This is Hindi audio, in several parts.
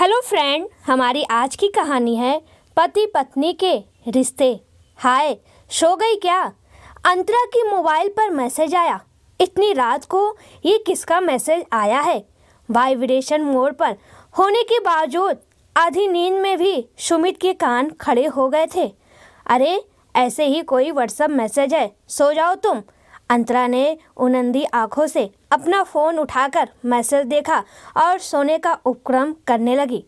हेलो फ्रेंड, हमारी आज की कहानी है पति पत्नी के रिश्ते। हाय, सो गई क्या? अंतरा की मोबाइल पर मैसेज आया। इतनी रात को ये किसका मैसेज आया है? वाइब्रेशन मोड पर होने के बावजूद आधी नींद में भी सुमित के कान खड़े हो गए थे। अरे, ऐसे ही कोई व्हाट्सएप मैसेज है, सो जाओ तुम। अंतरा ने उनंदी आंखों से अपना फ़ोन उठाकर मैसेज देखा और सोने का उपक्रम करने लगी।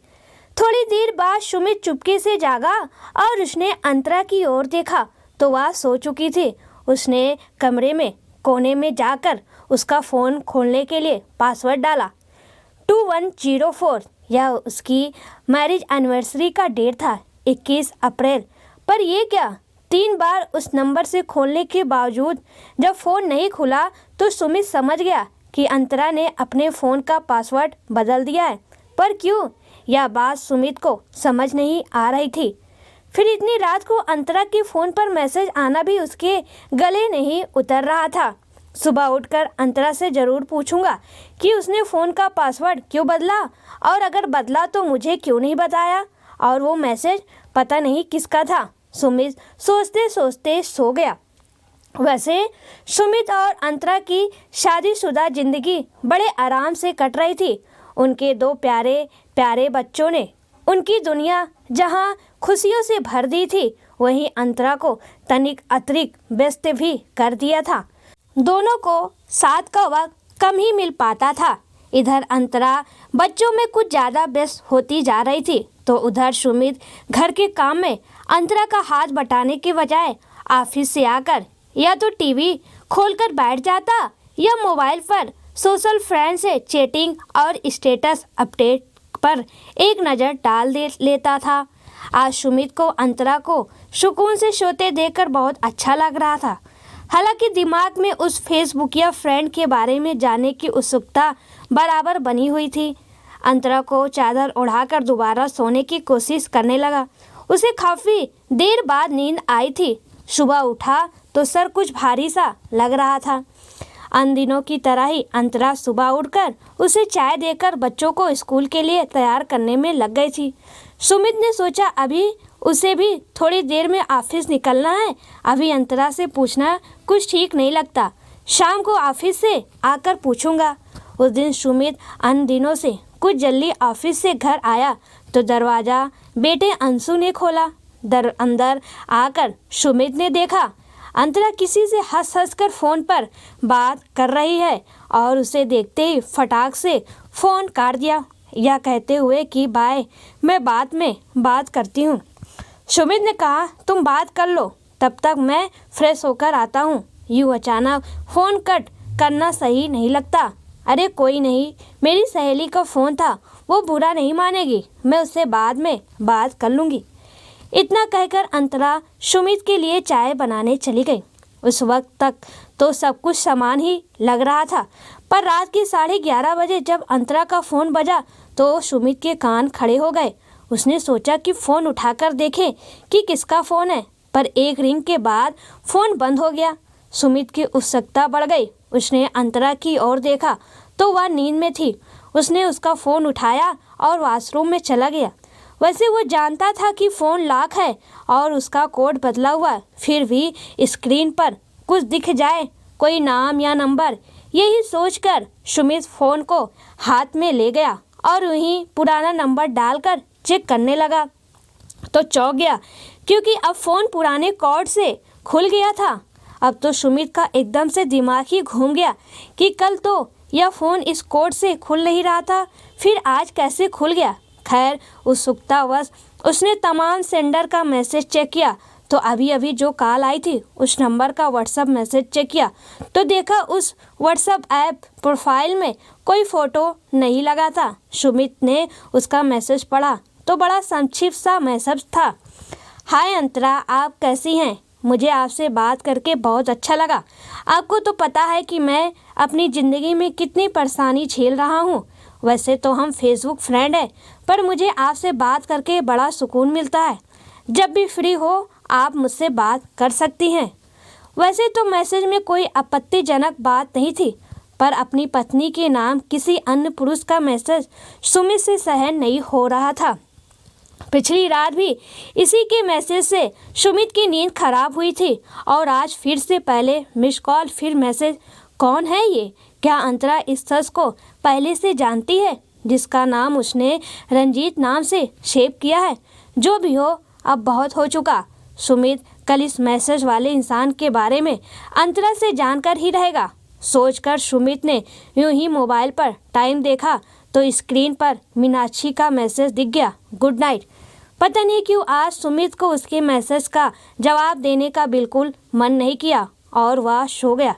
थोड़ी देर बाद सुमित चुपके से जागा और उसने अंतरा की ओर देखा तो वह सो चुकी थी। उसने कमरे में कोने में जाकर उसका फ़ोन खोलने के लिए पासवर्ड डाला 2104। यह उसकी मैरिज एनिवर्सरी का डेट था, 21 अप्रैल। पर यह क्या, 3 बार उस नंबर से खोलने के बावजूद जब फ़ोन नहीं खुला तो सुमित समझ गया कि अंतरा ने अपने फ़ोन का पासवर्ड बदल दिया है। पर क्यों, यह बात सुमित को समझ नहीं आ रही थी। फिर इतनी रात को अंतरा के फ़ोन पर मैसेज आना भी उसके गले नहीं उतर रहा था। सुबह उठकर अंतरा से ज़रूर पूछूंगा कि उसने फ़ोन का पासवर्ड क्यों बदला, और अगर बदला तो मुझे क्यों नहीं बताया, और वो मैसेज पता नहीं किसका था। सुमित सोचते सोचते सो गया। वैसे सुमित और अंतरा की शादीशुदा जिंदगी बड़े आराम से कट रही थी। उनके 2 प्यारे प्यारे बच्चों ने उनकी दुनिया जहां खुशियों से भर दी थी, वहीं अंतरा को तनिक अतिरिक्त व्यस्त भी कर दिया था। दोनों को साथ का वक्त कम ही मिल पाता था। इधर अंतरा बच्चों में कुछ ज़्यादा व्यस्त होती जा रही थी, तो उधर सुमित घर के काम में अंतरा का हाथ बटाने के बजाय ऑफिस से आकर या तो टीवी खोलकर बैठ जाता या मोबाइल पर सोशल फ्रेंड से चैटिंग और स्टेटस अपडेट पर एक नज़र डाल लेता था। आज सुमित को अंतरा को सुकून से सोते देखकर बहुत अच्छा लग रहा था। हालांकि दिमाग में उस फेसबुक या फ्रेंड के बारे में जानने की उत्सुकता बराबर बनी हुई थी। अंतरा को चादर उड़ाकर दोबारा सोने की कोशिश करने लगा। उसे काफ़ी देर बाद नींद आई थी। सुबह उठा तो सर कुछ भारी सा लग रहा था। अन्य दिनों की तरह ही अंतरा सुबह उठकर उसे चाय देकर बच्चों को स्कूल के लिए तैयार करने में लग गई थी। सुमित ने सोचा अभी उसे भी थोड़ी देर में ऑफिस निकलना है, अभी अंतरा से पूछना कुछ ठीक नहीं लगता, शाम को ऑफिस से आकर पूछूंगा। उस दिन सुमित अन्य दिनों से कुछ जल्दी ऑफिस से घर आया तो दरवाज़ा बेटे अंशु ने खोला। अंदर आकर सुमित ने देखा अंतरा किसी से हंस कर फ़ोन पर बात कर रही है और उसे देखते ही फटाक से फ़ोन काट दिया, यह कहते हुए कि बाय, मैं बाद में बात करती हूँ। सुमित ने कहा तुम बात कर लो, तब तक मैं फ्रेश होकर आता हूँ। यूँ अचानक फ़ोन कट करना सही नहीं लगता। अरे कोई नहीं, मेरी सहेली का फ़ोन था, वो बुरा नहीं मानेगी, मैं उससे बाद में बात कर लूँगी। इतना कहकर अंतरा सुमित के लिए चाय बनाने चली गई। उस वक्त तक तो सब कुछ समान ही लग रहा था, पर रात के 11:30 बजे जब अंतरा का फ़ोन बजा तो सुमित के कान खड़े हो गए। उसने सोचा कि फ़ोन उठाकर देखे कि किसका फ़ोन है, पर एक रिंग के बाद फ़ोन बंद हो गया। सुमित की उत्सुकता बढ़ गई। उसने अंतरा की ओर देखा तो वह नींद में थी। उसने उसका फ़ोन उठाया और वॉशरूम में चला गया। वैसे वो जानता था कि फ़ोन लॉक है और उसका कोड बदला हुआ है, फिर भी स्क्रीन पर कुछ दिख जाए, कोई नाम या नंबर, यही सोचकर सुमित फ़ोन को हाथ में ले गया और वहीं पुराना नंबर डालकर चेक करने लगा तो चौंक गया, क्योंकि अब फ़ोन पुराने कोड से खुल गया था। अब तो सुमित का एकदम से दिमाग ही घूम गया कि कल तो यह फ़ोन इस कोड से खुल नहीं रहा था, फिर आज कैसे खुल गया। खैर, उत्सुकतावश उसने तमाम सेंडर का मैसेज चेक किया तो अभी अभी जो कॉल आई थी उस नंबर का व्हाट्सएप मैसेज चेक किया तो देखा उस व्हाट्सएप ऐप प्रोफाइल में कोई फ़ोटो नहीं लगा था। सुमित ने उसका मैसेज पढ़ा तो बड़ा संक्षिप्त सा मैसेज था। हाय अंतरा, आप कैसी हैं? मुझे आपसे बात करके बहुत अच्छा लगा। आपको तो पता है कि मैं अपनी ज़िंदगी में कितनी परेशानी झेल रहा हूँ। वैसे तो हम फेसबुक फ्रेंड हैं, पर मुझे आपसे बात करके बड़ा सुकून मिलता है। जब भी फ्री हो आप मुझसे बात कर सकती हैं। वैसे तो मैसेज में कोई आपत्तिजनक बात नहीं थी, पर अपनी पत्नी के नाम किसी अन्य पुरुष का मैसेज सुमित से सहन नहीं हो रहा था। पिछली रात भी इसी के मैसेज से सुमित की नींद खराब हुई थी और आज फिर से पहले मिस कॉल फिर मैसेज। कौन है ये? क्या अंतरा इस शख्स को पहले से जानती है जिसका नाम उसने रंजीत नाम से सेव किया है? जो भी हो, अब बहुत हो चुका। सुमित कल इस मैसेज वाले इंसान के बारे में अंतरा से जानकर ही रहेगा सोचकर सुमित ने यूं ही मोबाइल पर टाइम देखा तो स्क्रीन पर मीनाक्षी का मैसेज दिख गया, गुड नाइट। पता नहीं क्यों आज सुमित को उसके मैसेज का जवाब देने का बिल्कुल मन नहीं किया और वह सो गया।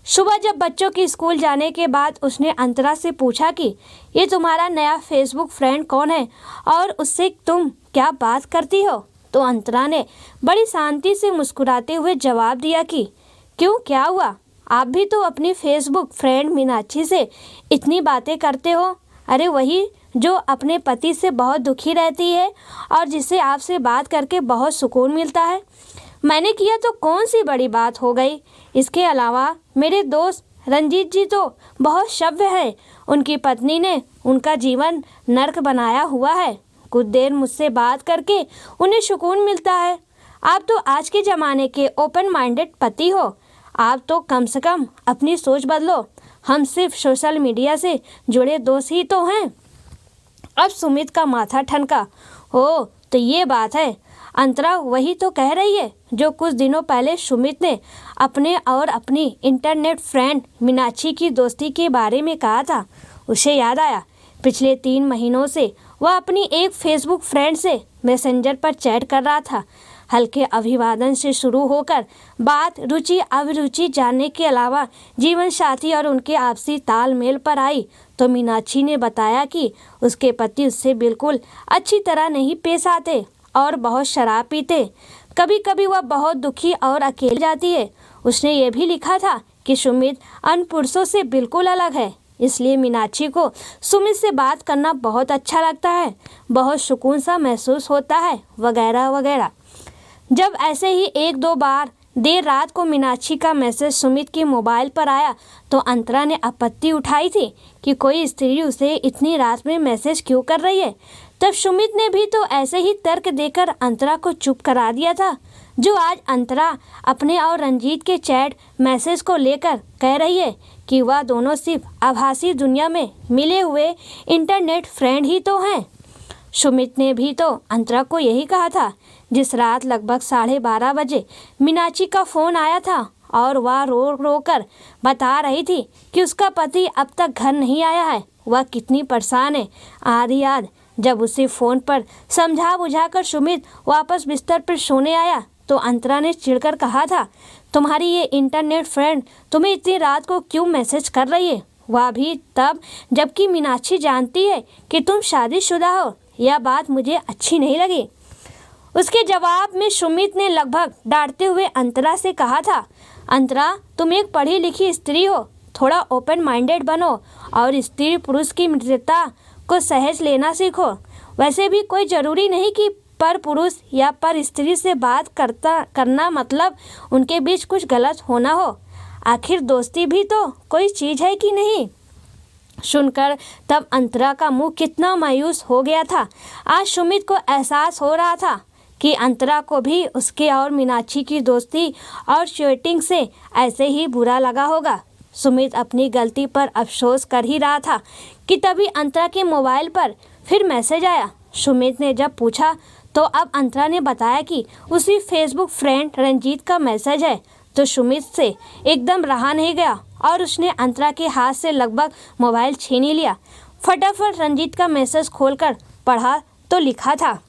सुबह जब बच्चों के स्कूल जाने के बाद उसने अंतरा से पूछा कि ये तुम्हारा नया फेसबुक फ्रेंड कौन है और उससे तुम क्या बात करती हो, तो अंतरा ने बड़ी शांति से मुस्कुराते हुए जवाब दिया कि क्यों, क्या हुआ? आप भी तो अपनी फेसबुक फ्रेंड मीनाक्षी से इतनी बातें करते हो। अरे वही जो अपने पति से बहुत दुखी रहती है और जिसे आपसे बात करके बहुत सुकून मिलता है। मैंने किया तो कौन सी बड़ी बात हो गई। इसके अलावा मेरे दोस्त रंजीत जी तो बहुत सभ्य है। उनकी पत्नी ने उनका जीवन नर्क बनाया हुआ है। कुछ देर मुझसे बात करके उन्हें सुकून मिलता है। आप तो आज के ज़माने के ओपन माइंडेड पति हो। आप तो कम से कम अपनी सोच बदलो। हम सिर्फ सोशल मीडिया से जुड़े दोस्त ही तो हैं। अब सुमित का माथा ठनका। हो, तो ये बात है। अंतरा वही तो कह रही है जो कुछ दिनों पहले सुमित ने अपने और अपनी इंटरनेट फ्रेंड मीनाक्षी की दोस्ती के बारे में कहा था। उसे याद आया पिछले 3 महीनों से वह अपनी एक फेसबुक फ्रेंड से मैसेंजर पर चैट कर रहा था। हल्के अभिवादन से शुरू होकर बात रुचि अभिरुचि जानने के अलावा जीवन साथी और उनके आपसी तालमेल पर आई तो मीनाक्षी ने बताया कि उसके पति उससे बिल्कुल अच्छी तरह नहीं पेश आते और बहुत शराब पीते। कभी कभी वह बहुत दुखी और अकेली जाती है। उसने ये भी लिखा था कि सुमित अन्य पुरुषों से बिल्कुल अलग है, इसलिए मीनाक्षी को सुमित से बात करना बहुत अच्छा लगता है, बहुत सुकून सा महसूस होता है, वगैरह वगैरह। जब ऐसे ही 1-2 बार देर रात को मीनाक्षी का मैसेज सुमित के मोबाइल पर आया तो अंतरा ने आपत्ति उठाई थी कि कोई स्त्री उसे इतनी रात में मैसेज क्यों कर रही है। तब सुमित ने भी तो ऐसे ही तर्क देकर अंतरा को चुप करा दिया था, जो आज अंतरा अपने और रंजीत के चैट मैसेज को लेकर कह रही है कि वह दोनों सिर्फ आभासी दुनिया में मिले हुए इंटरनेट फ्रेंड ही तो हैं। सुमित ने भी तो अंतरा को यही कहा था जिस रात लगभग 12:30 बजे मीनाक्षी का फ़ोन आया था और वह रो रो कर बता रही थी कि उसका पति अब तक घर नहीं आया है, वह कितनी परेशान है। आधी याद जब उसे फ़ोन पर समझा बुझाकर सुमित वापस बिस्तर पर सोने आया तो अंतरा ने चिढ़कर कहा था, तुम्हारी ये इंटरनेट फ्रेंड तुम्हें इतनी रात को क्यों मैसेज कर रही है, वह भी तब जबकि मीनाक्षी जानती है कि तुम शादीशुदा हो। यह बात मुझे अच्छी नहीं लगी। उसके जवाब में सुमित ने लगभग डांटते हुए अंतरा से कहा था, अंतरा तुम एक पढ़ी लिखी स्त्री हो, थोड़ा ओपन माइंडेड बनो और स्त्री पुरुष की मित्रता को सहज लेना सीखो। वैसे भी कोई ज़रूरी नहीं कि पर पुरुष या पर स्त्री से बात करना मतलब उनके बीच कुछ गलत होना हो। आखिर दोस्ती भी तो कोई चीज़ है कि नहीं। सुनकर तब अंतरा का मुंह कितना मायूस हो गया था। आज सुमित को एहसास हो रहा था कि अंतरा को भी उसके और मीनाक्षी की दोस्ती और चैटिंग से ऐसे ही बुरा लगा होगा। सुमित अपनी गलती पर अफसोस कर ही रहा था कि तभी अंतरा के मोबाइल पर फिर मैसेज आया। सुमित ने जब पूछा तो अब अंतरा ने बताया कि उसी फेसबुक फ्रेंड रंजीत का मैसेज है तो सुमित से एकदम रहा नहीं गया और उसने अंतरा के हाथ से लगभग मोबाइल छीन ही लिया। फटाफट रंजीत का मैसेज खोलकर पढ़ा तो लिखा था,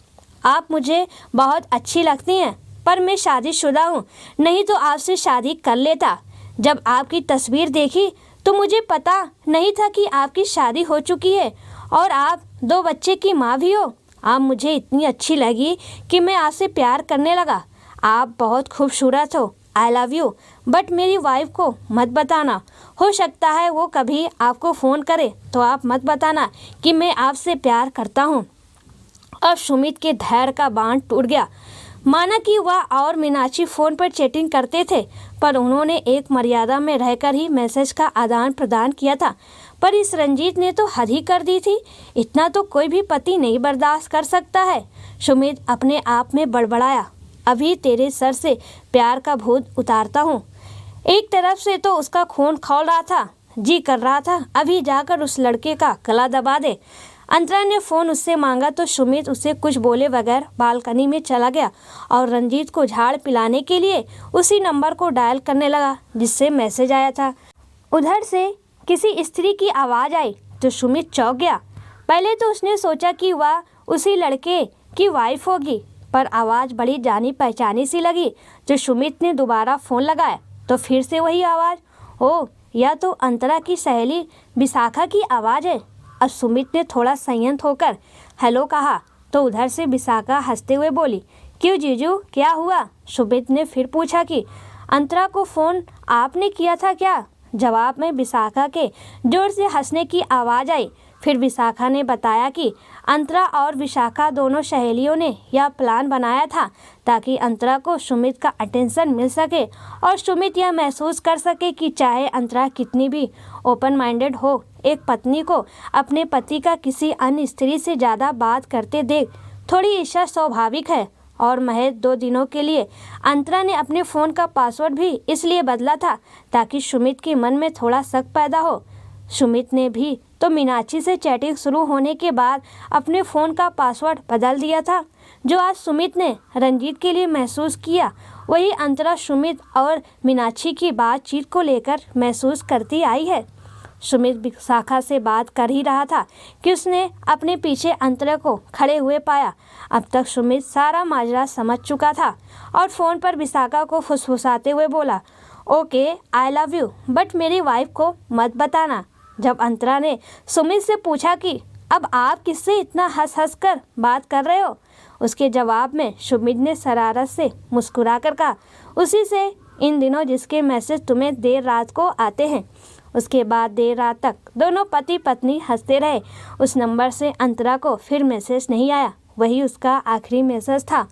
आप मुझे बहुत अच्छी लगती हैं पर मैं शादीशुदा हूँ, नहीं तो आपसे शादी कर लेता। जब आपकी तस्वीर देखी तो मुझे पता नहीं था कि आपकी शादी हो चुकी है और आप 2 बच्चे की माँ भी हो। आप मुझे इतनी अच्छी लगी कि मैं आपसे प्यार करने लगा। आप बहुत खूबसूरत हो, आई लव यू। बट मेरी वाइफ को मत बताना, हो सकता है वो कभी आपको फ़ोन करे तो आप मत बताना कि मैं आपसे प्यार करता हूँ। अब सुमित के धैर्य का बांध टूट गया। माना कि वह और मीनाक्षी फ़ोन पर चैटिंग करते थे पर उन्होंने एक मर्यादा में रहकर ही मैसेज का आदान प्रदान किया था। पर इस रंजीत ने तो हद ही कर दी थी। इतना तो कोई भी पति नहीं बर्दाश्त कर सकता है। सुमित अपने आप में बड़बड़ाया, अभी तेरे सर से प्यार का भूत उतारता हूँ। एक तरफ से तो उसका खून खौल रहा था, जी कर रहा था अभी जाकर उस लड़के का गला दबा दे। अंतरा ने फ़ोन उससे मांगा तो सुमित उसे कुछ बोले बगैर बालकनी में चला गया और रंजीत को झाड़ पिलाने के लिए उसी नंबर को डायल करने लगा जिससे मैसेज आया था। उधर से किसी स्त्री की आवाज़ आई तो सुमित चौंक गया। पहले तो उसने सोचा कि वह उसी लड़के की वाइफ होगी, पर आवाज़ बड़ी जानी पहचानी सी लगी। जो सुमित ने दोबारा फ़ोन लगाया तो फिर से वही आवाज़। ओह, यह तो अंतरा की सहेली विशाखा की आवाज़ है। अब सुमित ने थोड़ा संयत होकर हेलो कहा तो उधर से विशाखा हंसते हुए बोली, क्यों जीजू, क्या हुआ? सुमित ने फिर पूछा कि अंतरा को फ़ोन आपने किया था क्या? जवाब में विशाखा के जोर से हंसने की आवाज़ आई। फिर विशाखा ने बताया कि अंतरा और विशाखा दोनों सहेलियों ने यह प्लान बनाया था ताकि अंतरा को सुमित का अटेंशन मिल सके और सुमित यह महसूस कर सके कि चाहे अंतरा कितनी भी ओपन माइंडेड हो, एक पत्नी को अपने पति का किसी अन्य स्त्री से ज़्यादा बात करते देख थोड़ी ईर्ष्या स्वाभाविक है। और महज 2 दिनों के लिए अंतरा ने अपने फ़ोन का पासवर्ड भी इसलिए बदला था ताकि सुमित के मन में थोड़ा शक पैदा हो। सुमित ने भी तो मीनाक्षी से चैटिंग शुरू होने के बाद अपने फ़ोन का पासवर्ड बदल दिया था। जो आज सुमित ने रंजीत के लिए महसूस किया वही अंतरा सुमित और मीनाक्षी की बातचीत को लेकर महसूस करती आई है। सुमित विशाखा से बात कर ही रहा था कि उसने अपने पीछे अंतरा को खड़े हुए पाया। अब तक सुमित सारा माजरा समझ चुका था और फ़ोन पर विशाखा को फुसफुसाते हुए बोला, okay I love you, but मेरी वाइफ को मत बताना। जब अंतरा ने सुमित से पूछा कि अब आप किससे इतना हंस हंस कर बात कर रहे हो, उसके जवाब में सुमित ने शरारत से मुस्कुरा कर कहा, उसी से इन दिनों जिसके मैसेज तुम्हें देर रात को आते हैं। उसके बाद देर रात तक दोनों पति पत्नी हंसते रहे। उस नंबर से अंतरा को फिर मैसेज नहीं आया, वही उसका आखिरी मैसेज था।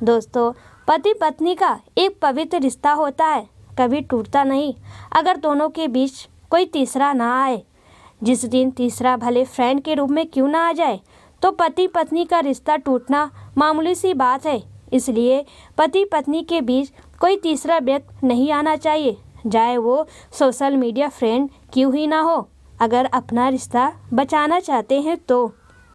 दोस्तों, पति पत्नी का एक पवित्र रिश्ता होता है, कभी टूटता नहीं अगर दोनों के बीच कोई तीसरा ना आए। जिस दिन तीसरा भले फ्रेंड के रूप में क्यों ना आ जाए, तो पति पत्नी का रिश्ता टूटना मामूली सी बात है। इसलिए पति पत्नी के बीच कोई तीसरा व्यक्ति नहीं आना चाहिए, चाहे वो सोशल मीडिया फ्रेंड क्यों ही ना हो। अगर अपना रिश्ता बचाना चाहते हैं तो